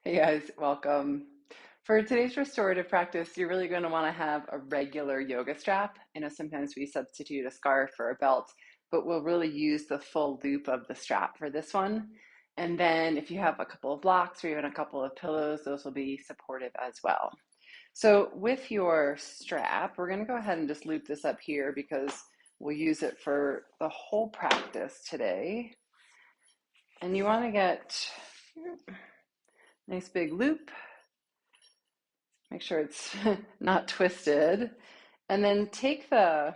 Hey guys, welcome. For today's restorative practice, you're really going to want to have a regular yoga strap. I know sometimes we substitute a scarf or a belt, but we'll really use the full loop of the strap for this one. And then if you have a couple of blocks or even a couple of pillows, those will be supportive as well. So with your strap, we're going to go ahead and just loop this up here because we'll use it for the whole practice today. And you want to get a nice big loop. Make sure it's not twisted. And then take the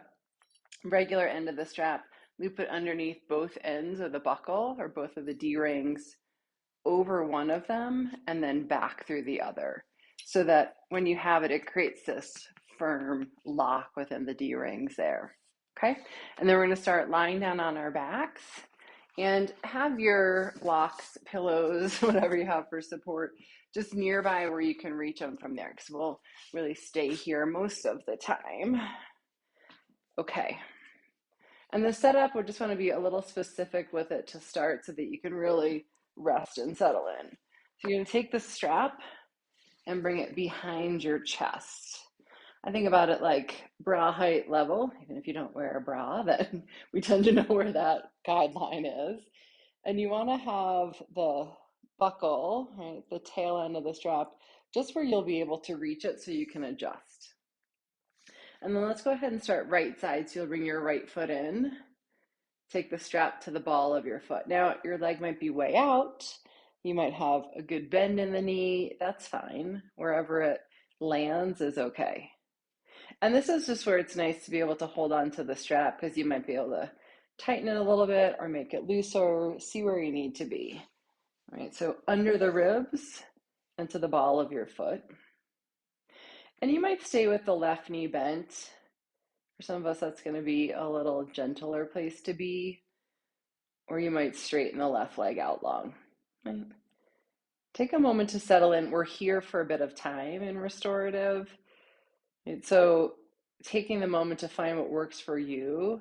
regular end of the strap, loop it underneath both ends of the buckle or both of the D-rings over one of them and then back through the other. So that when you have it, it creates this firm lock within the D-rings there. Okay? And then we're going to start lying down on our backs and have your blocks, pillows, whatever you have for support, just nearby where you can reach them from there because we'll really stay here most of the time. Okay. And the setup, we just want to be a little specific with it to start so that you can really rest and settle in. So you're going to take the strap and bring it behind your chest. I think about it like bra height level. Even if you don't wear a bra, then we tend to know where that guideline is. And you want to have the buckle, right, the tail end of the strap, just where you'll be able to reach it so you can adjust. And then let's go ahead and start right side. So you'll bring your right foot in, take the strap to the ball of your foot. Now, your leg might be way out. You might have a good bend in the knee. That's fine. Wherever it lands is okay. And this is just where it's nice to be able to hold on to the strap because you might be able to tighten it a little bit or make it looser, see where you need to be. All right, so under the ribs and to the ball of your foot. And you might stay with the left knee bent. For some of us, that's going to be a little gentler place to be. Or you might straighten the left leg out long. Right? Take a moment to settle in. We're here for a bit of time in restorative. And so taking the moment to find what works for you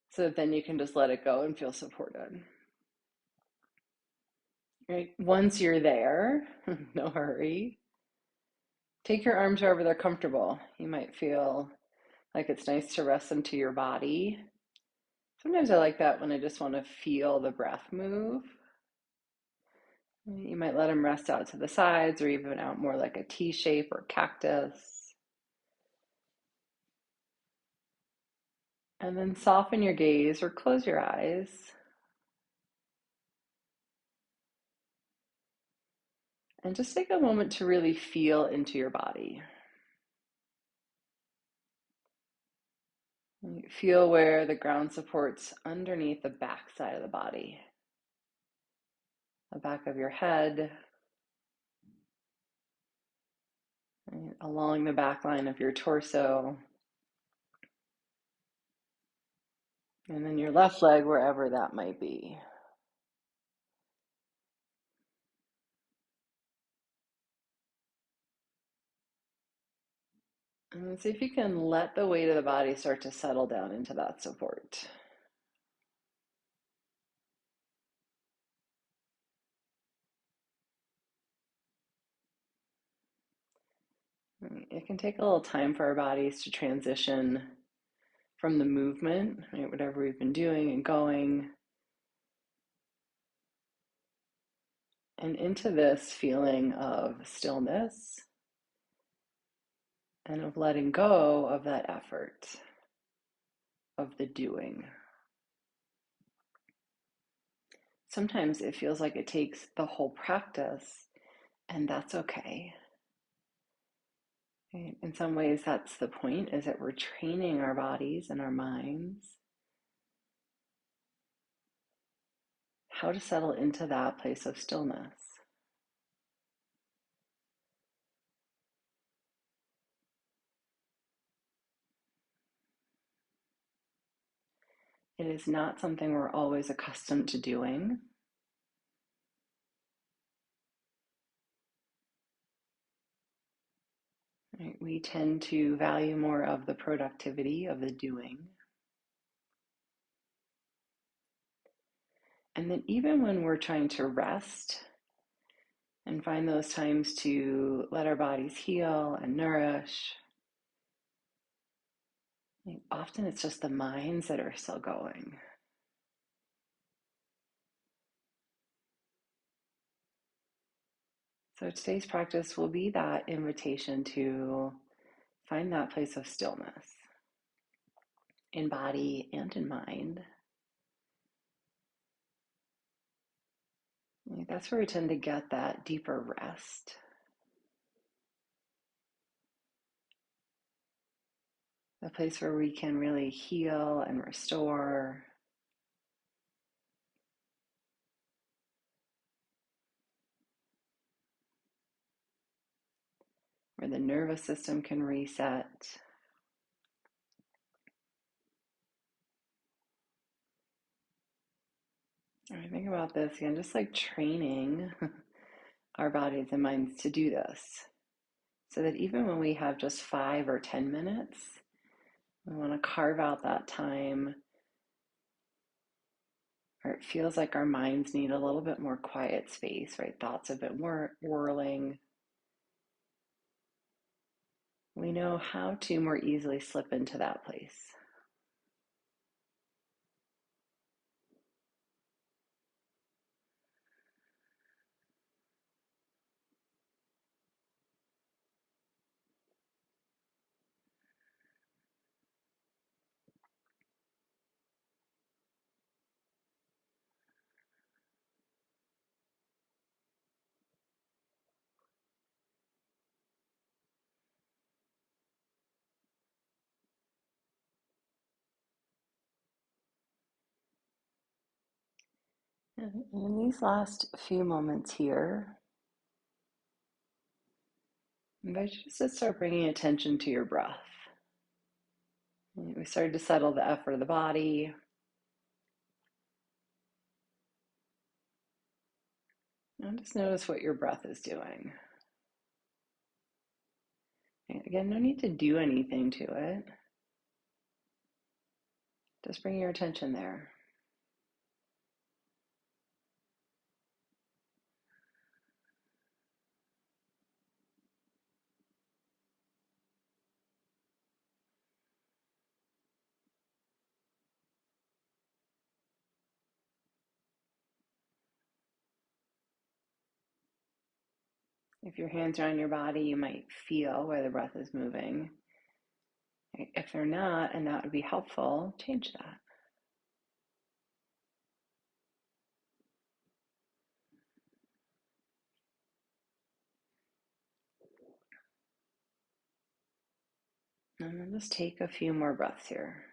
so that then you can just let it go and feel supported. Right? Once you're there, no hurry. Take your arms wherever they're comfortable. You might feel like it's nice to rest them to your body. Sometimes I like that when I just want to feel the breath move. You might let them rest out to the sides or even out more like a T shape or cactus. And then soften your gaze or close your eyes. And just take a moment to really feel into your body. Feel where the ground supports underneath the back side of the body. The back of your head, right, along the back line of your torso, and then your left leg, wherever that might be. And then see if you can let the weight of the body start to settle down into that support. It can take a little time for our bodies to transition from the movement, right, whatever we've been doing and going, and into this feeling of stillness and of letting go of that effort, of the doing. Sometimes it feels like it takes the whole practice, and that's okay. Right? In some ways, that's the point, is that we're training our bodies and our minds how to settle into that place of stillness. It is not something we're always accustomed to doing. Right? We tend to value more of the productivity of the doing. And then even when we're trying to rest, and find those times to let our bodies heal and nourish. Often it's just the minds that are still going. So today's practice will be that invitation to find that place of stillness in body and in mind. That's where we tend to get that deeper rest. A place where we can really heal and restore. Where the nervous system can reset. I think about this again, just like training our bodies and minds to do this. So that even when we have just 5 or 10 minutes, we want to carve out that time where it feels like our minds need a little bit more quiet space, right? Thoughts have been whirling. We know how to more easily slip into that place. And in these last few moments here, I invite you just to start bringing attention to your breath. We started to settle the effort of the body. And just notice what your breath is doing. Again, no need to do anything to it. Just bring your attention there. If your hands are on your body, you might feel where the breath is moving. If they're not, and that would be helpful, change that. And then just take a few more breaths here.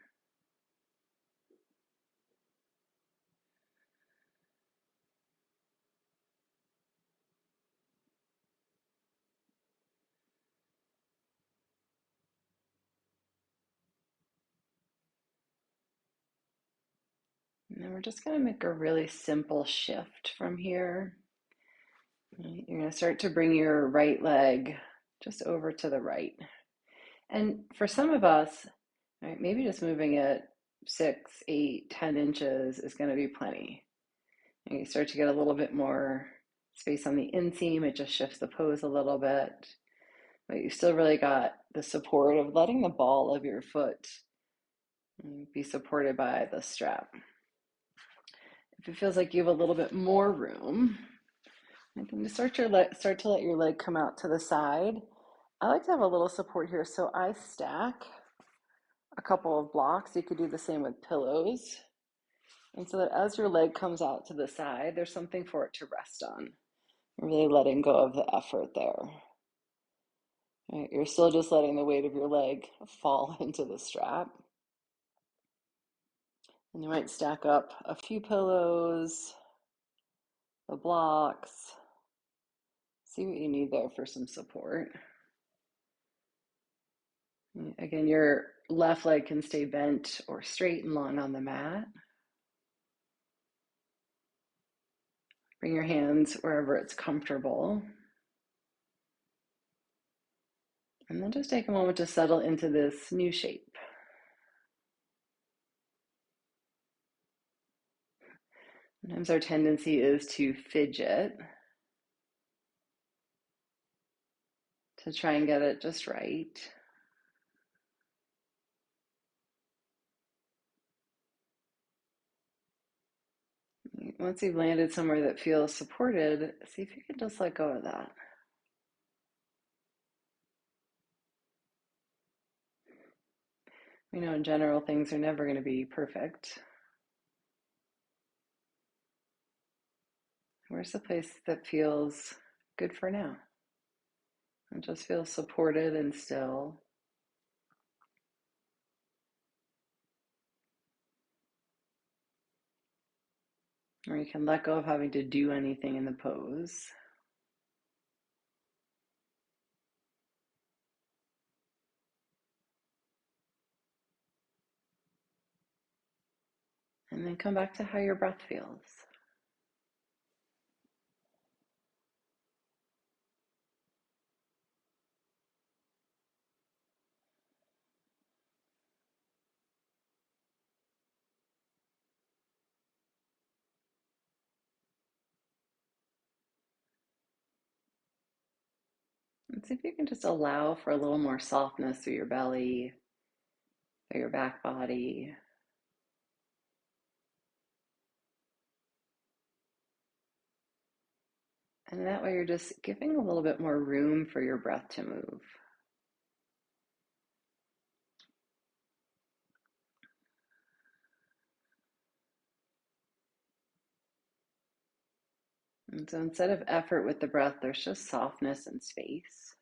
And then we're just going to make a really simple shift from here. You're going to start to bring your right leg just over to the right. And for some of us, right, maybe just moving it 6, 8, 10 inches is going to be plenty. And you start to get a little bit more space on the inseam. It just shifts the pose a little bit. But you still really got the support of letting the ball of your foot be supported by the strap. If it feels like you have a little bit more room, you can start to let your leg come out to the side. I like to have a little support here, so I stack a couple of blocks. You could do the same with pillows. And so that as your leg comes out to the side, there's something for it to rest on. You're really letting go of the effort there. Right? You're still just letting the weight of your leg fall into the strap. And you might stack up a few pillows, the blocks. See what you need there for some support. Again, your left leg can stay bent or straight and long on the mat. Bring your hands wherever it's comfortable. And then just take a moment to settle into this new shape. Sometimes our tendency is to fidget. to try and get it just right. Once you've landed somewhere that feels supported, see if you can just let go of that. We know in general things are never going to be perfect. Where's the place that feels good for now? And just feel supported and still. Or you can let go of having to do anything in the pose. And then come back to how your breath feels. And see if you can just allow for a little more softness through your belly, through your back body. And that way you're just giving a little bit more room for your breath to move. And so instead of effort with the breath, there's just softness and space.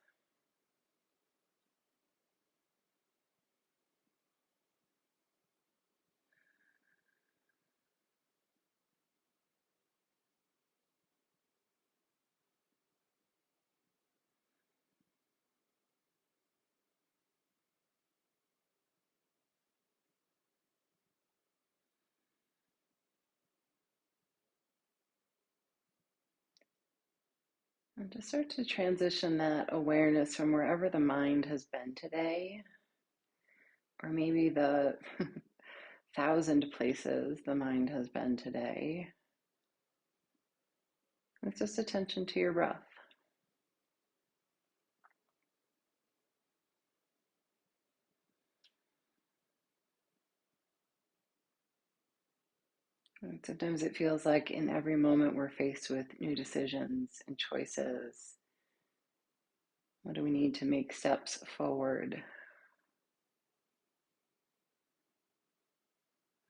And just start to transition that awareness from wherever the mind has been today, or maybe the 1,000 places the mind has been today. With just attention to your breath. And sometimes it feels like in every moment we're faced with new decisions and choices. What do we need to make steps forward?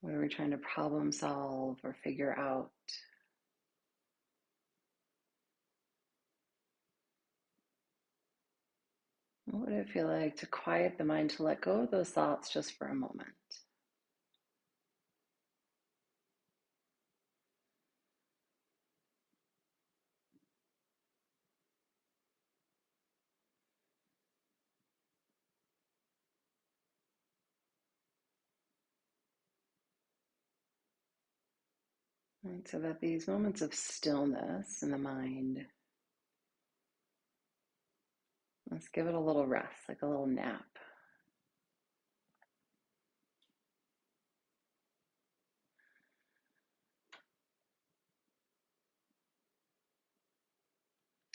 What are we trying to problem solve or figure out? What would it feel like to quiet the mind, to let go of those thoughts just for a moment? And so that these moments of stillness in the mind, let's give it a little rest, like a little nap.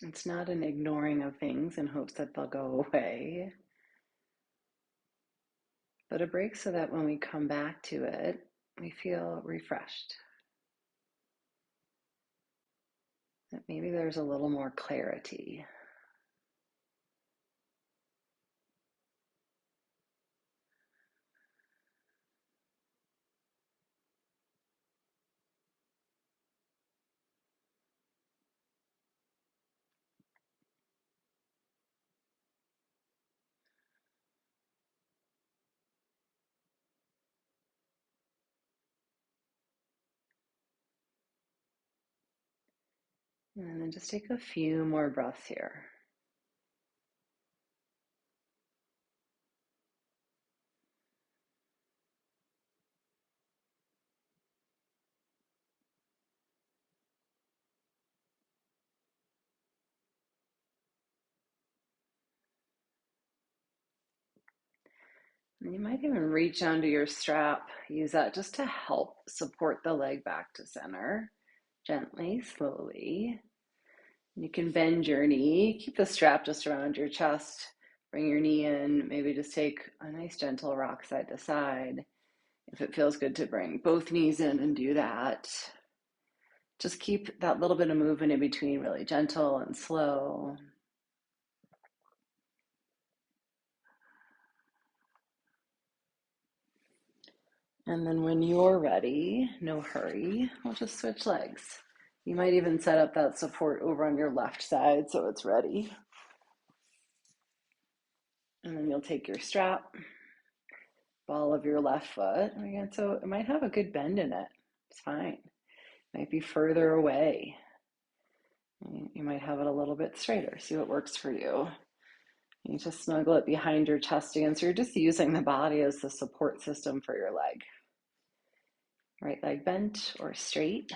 It's not an ignoring of things in hopes that they'll go away, but a break so that when we come back to it, we feel refreshed. That maybe there's a little more clarity. And then just take a few more breaths here. And you might even reach onto your strap, use that just to help support the leg back to center, gently, slowly. You can bend your knee, keep the strap just around your chest, bring your knee in, maybe just take a nice gentle rock side to side. If it feels good to bring both knees in and do that. Just keep that little bit of movement in between really gentle and slow. And then when you're ready, no hurry, we'll just switch legs. You might even set up that support over on your left side so it's ready. And then you'll take your strap, ball of your left foot. Again, so it might have a good bend in it. It's fine. It might be further away. You might have it a little bit straighter. See what works for you. You just snuggle it behind your chest again. So you're just using the body as the support system for your leg. Right leg bent or straight.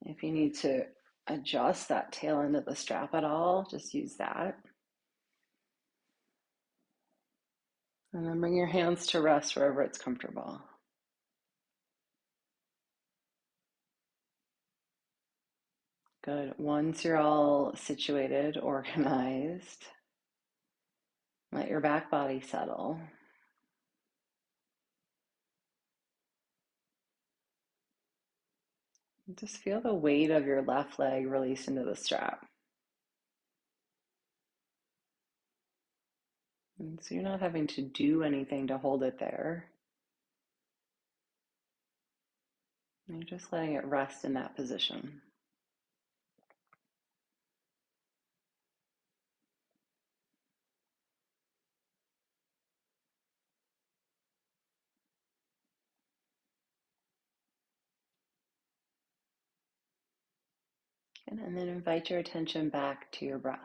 If you need to adjust that tail end of the strap at all, just use that. And then bring your hands to rest wherever it's comfortable. Good. Once you're all situated, organized, let your back body settle. Just feel the weight of your left leg release into the strap. And so you're not having to do anything to hold it there. You're just letting it rest in that position. And then invite your attention back to your breath.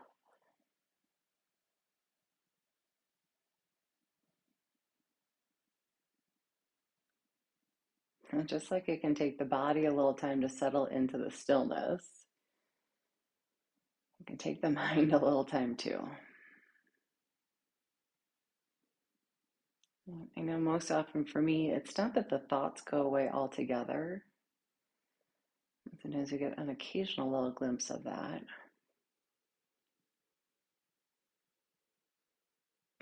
And just like it can take the body a little time to settle into the stillness, it can take the mind a little time too. I know most often for me, it's not that the thoughts go away altogether. Sometimes you get an occasional little glimpse of that.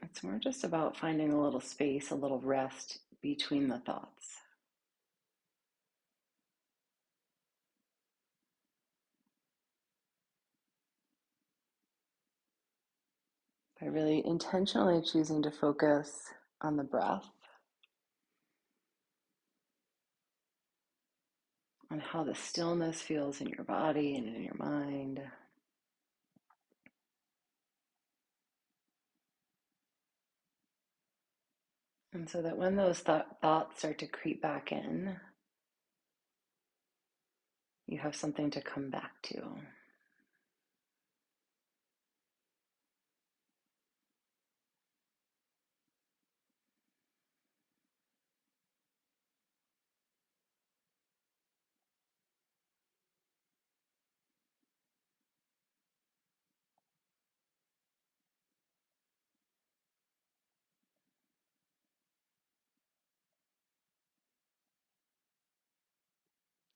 It's more just about finding a little space, a little rest between the thoughts. By really intentionally choosing to focus on the breath, on how the stillness feels in your body and in your mind. And so that when those thoughts start to creep back in, you have something to come back to.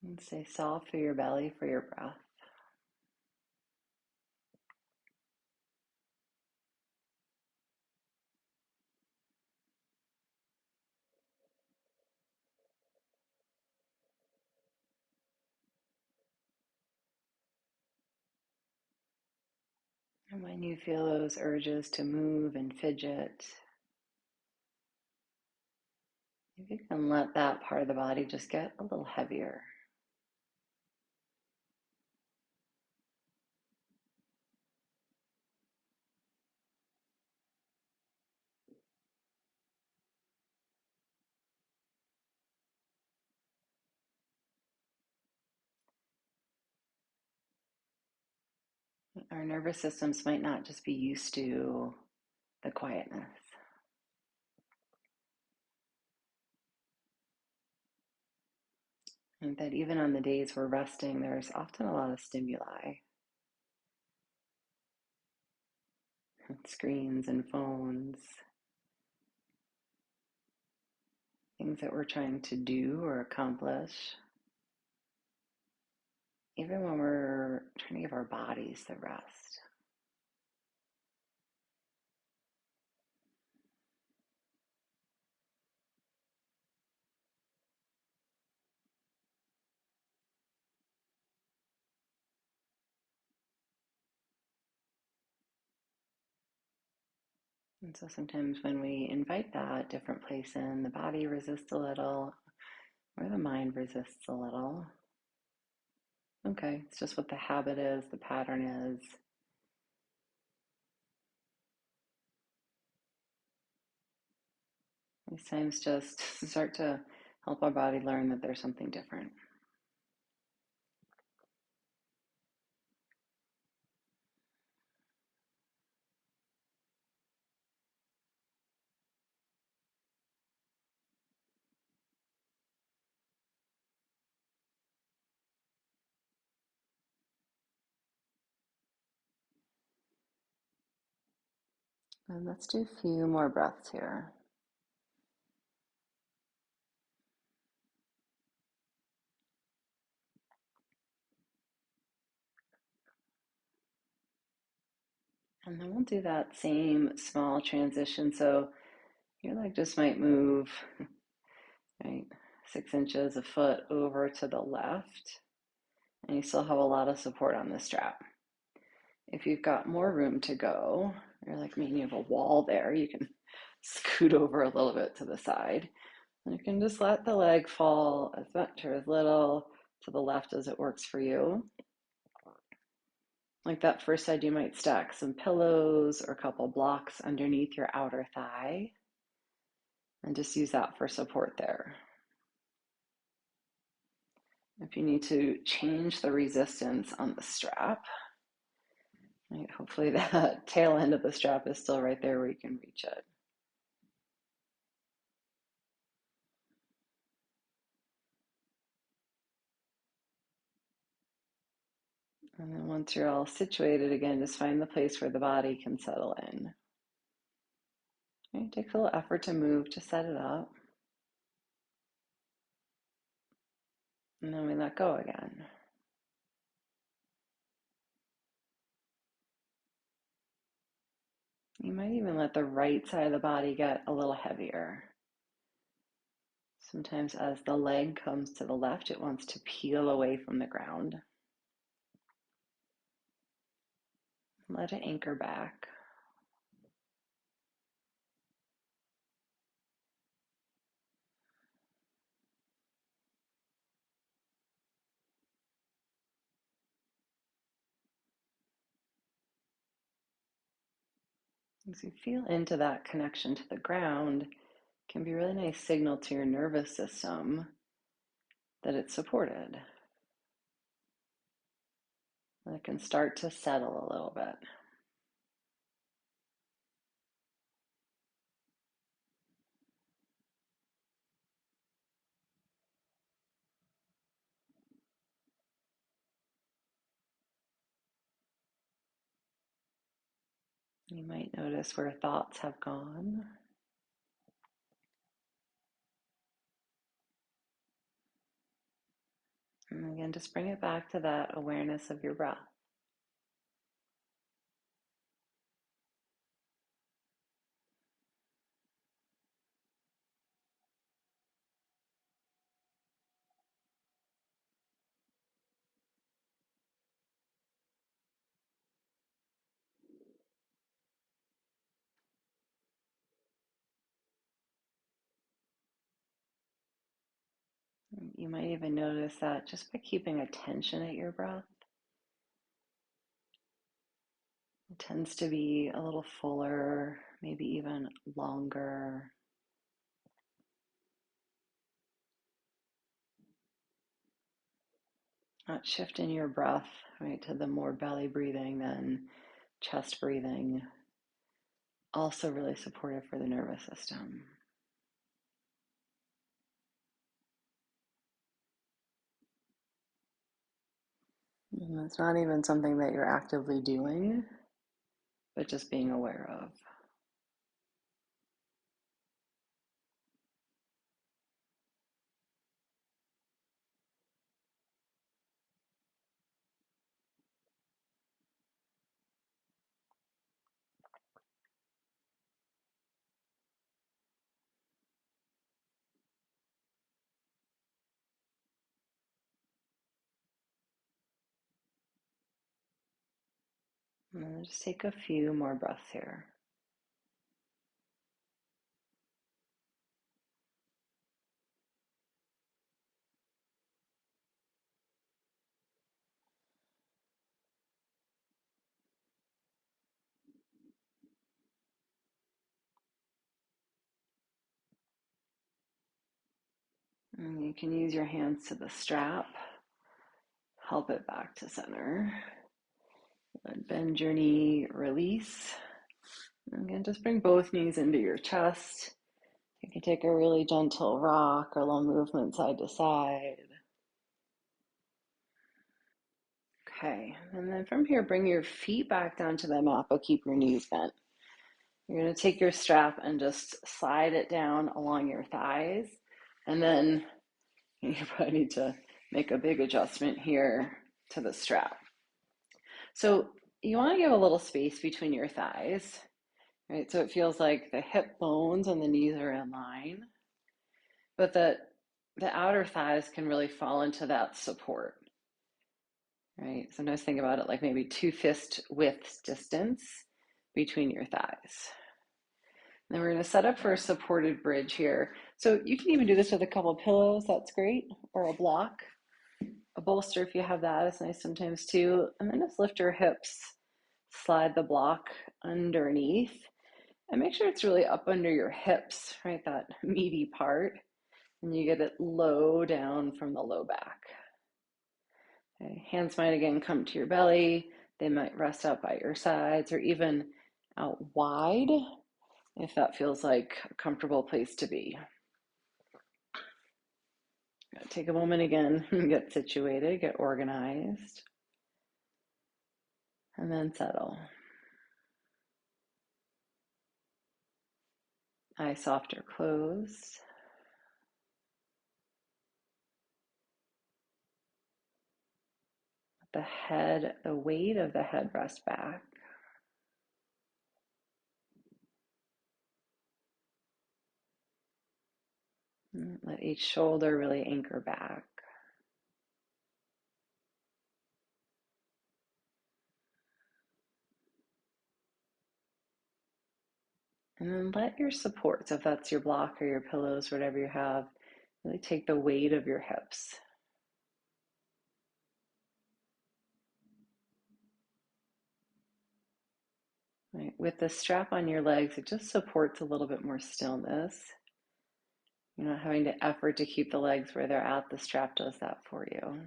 And stay soft through your belly for your breath. And when you feel those urges to move and fidget, you can let that part of the body just get a little heavier. Our nervous systems might not just be used to the quietness. And that even on the days we're resting, there's often a lot of stimuli. Screens and phones, things that we're trying to do or accomplish, even when we're trying to give our bodies the rest. And so sometimes when we invite that different place in, the body resists a little, or the mind resists a little. Okay, it's just what the habit is, the pattern is. These times just start to help our body learn that there's something different. And let's do a few more breaths here. And then we'll do that same small transition. So your leg just might move, right, 6 inches, a foot over to the left, and you still have a lot of support on the strap. If you've got more room to go, you're like me and you have a wall there, you can scoot over a little bit to the side. And you can just let the leg fall as much or as little to the left as it works for you. Like that first side, you might stack some pillows or a couple blocks underneath your outer thigh and just use that for support there. If you need to change the resistance on the strap, right, hopefully that tail end of the strap is still right there where you can reach it. And then once you're all situated again, just find the place where the body can settle in. Okay, it takes a little effort to move to set it up. And then we let go again. You might even let the right side of the body get a little heavier. Sometimes as the leg comes to the left, it wants to peel away from the ground. Let it anchor back. As you feel into that connection to the ground, it can be a really nice signal to your nervous system that it's supported. And it can start to settle a little bit. You might notice where thoughts have gone. And again, just bring it back to that awareness of your breath. You might even notice that just by keeping attention at your breath, it tends to be a little fuller, maybe even longer. Not shifting your breath, right, to the more belly breathing than chest breathing. Also really supportive for the nervous system. And it's not even something that you're actively doing, but just being aware of. And then just take a few more breaths here. And you can use your hands to the strap, help it back to center. Bend your knee, release. And again, just bring both knees into your chest. You can take a really gentle rock or little movement side to side. Okay, and then from here, bring your feet back down to the mat, but keep your knees bent. You're going to take your strap and just slide it down along your thighs. And then you probably need to make a big adjustment here to the strap. So you want to give a little space between your thighs, right? So it feels like the hip bones and the knees are in line, but the outer thighs can really fall into that support, right? Sometimes think about it like maybe 2 fist width distance between your thighs. Then we're going to set up for a supported bridge here. So you can even do this with a couple of pillows, that's great, or a block. A bolster, if you have that, is nice sometimes too. And then just lift your hips, slide the block underneath, and make sure it's really up under your hips, right? That meaty part. And you get it low down from the low back. Okay. Hands might again come to your belly. They might rest out by your sides or even out wide if that feels like a comfortable place to be. Take a moment again, get situated, get organized, and then settle. Eyes soft or closed. The head, the weight of the head rest back. Let each shoulder really anchor back. And then let your supports, if that's your block or your pillows, whatever you have, really take the weight of your hips. Right. With the strap on your legs, it just supports a little bit more stillness. You're not having to effort to keep the legs where they're at. The strap does that for you.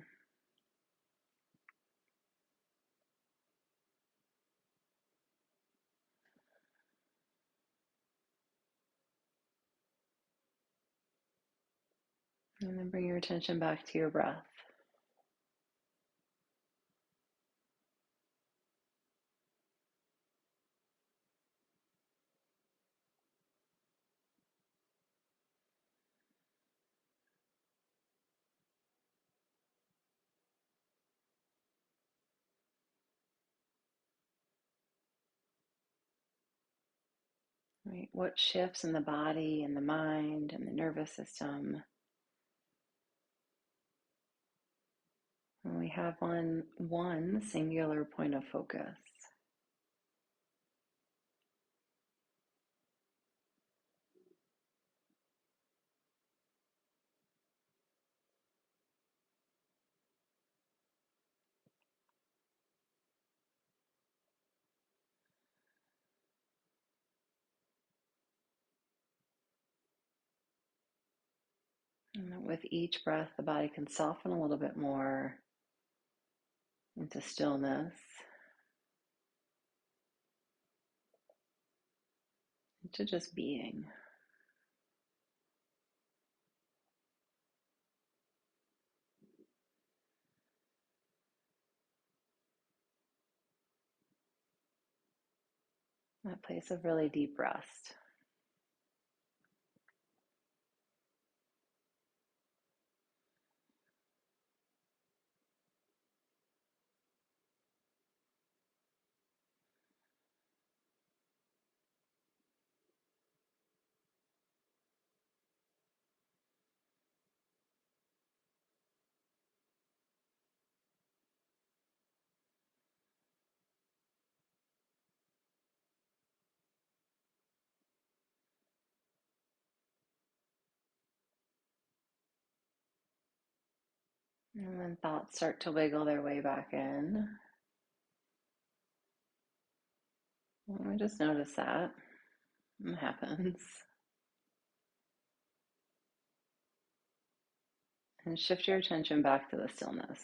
And then bring your attention back to your breath. Right? What shifts in the body and the mind and the nervous system when we have one singular point of focus. And with each breath, the body can soften a little bit more into stillness, into just being. That place of really deep rest. And then thoughts start to wiggle their way back in. And we just notice that. It happens. And shift your attention back to the stillness.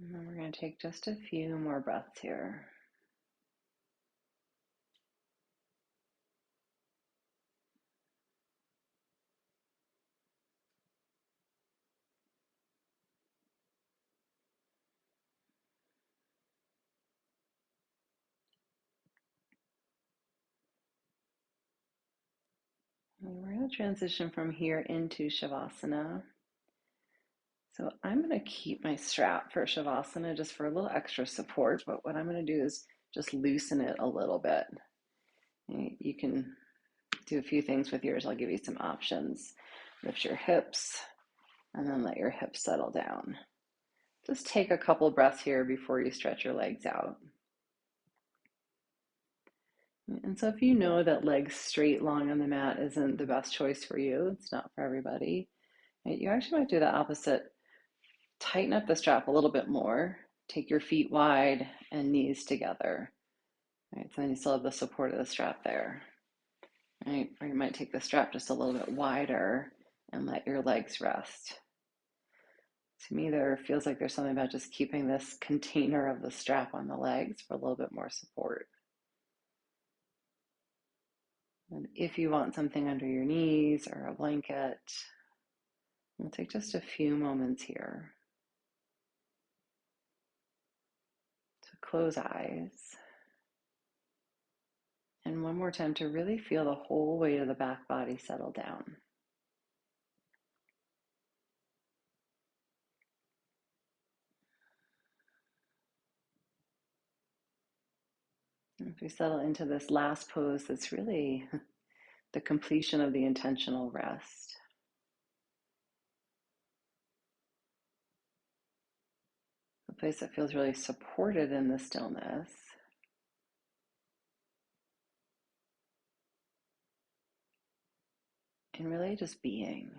And then we're going to take just a few more breaths here. And we're going to transition from here into Shavasana. So I'm going to keep my strap for Shavasana just for a little extra support, but what I'm going to do is just loosen it a little bit. You can do a few things with yours. I'll give you some options. Lift your hips and then let your hips settle down. Just take a couple breaths here before you stretch your legs out. And so if you know that legs straight long on the mat isn't the best choice for you, it's not for everybody, you actually might do the opposite. Tighten up the strap a little bit more. Take your feet wide and knees together. Right, so then you still have the support of the strap there. Right, or you might take the strap just a little bit wider and let your legs rest. To me, there feels like there's something about just keeping this container of the strap on the legs for a little bit more support. And if you want something under your knees or a blanket, we'll take just a few moments here to close eyes. And one more time to really feel the whole weight of the back body settle down. And if we settle into this last pose, that's really the completion of the intentional rest. A place that feels really supported in the stillness. And really just being.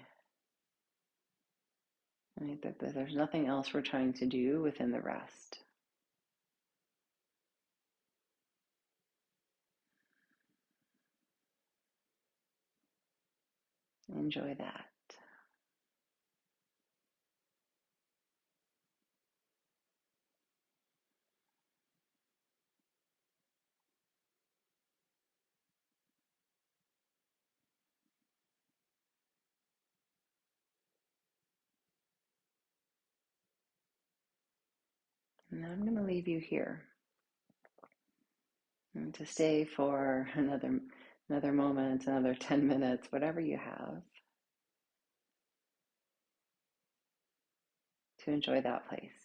Right? That there's nothing else we're trying to do within the rest. Enjoy that. And now I'm going to leave you here and to stay for another moment, another 10 minutes, whatever you have, to enjoy that place.